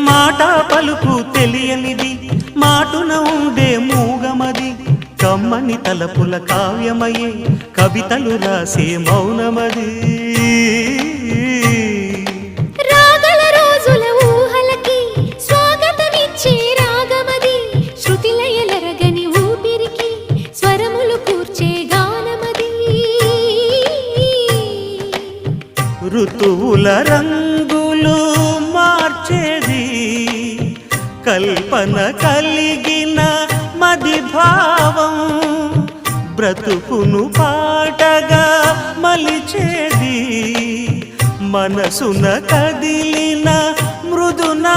మాట పలుకు తెలియనిది మాటున ఉండే మూగమది కమ్మని తలపుల కావ్యమయే కవితలు రాసే మౌనమది రాగల రోజుల ఊహలకి స్వాగతమిచ్చే రాగమది శృతిలయలరగని ఊపిరికి స్వరములు కూర్చే గానమది ఋతువుల రంగులు మార్చేది కల్పన కలిగిన మది భావం బ్రతుకును పాటగా మలిచేది మనసున కదిలిన మృదునా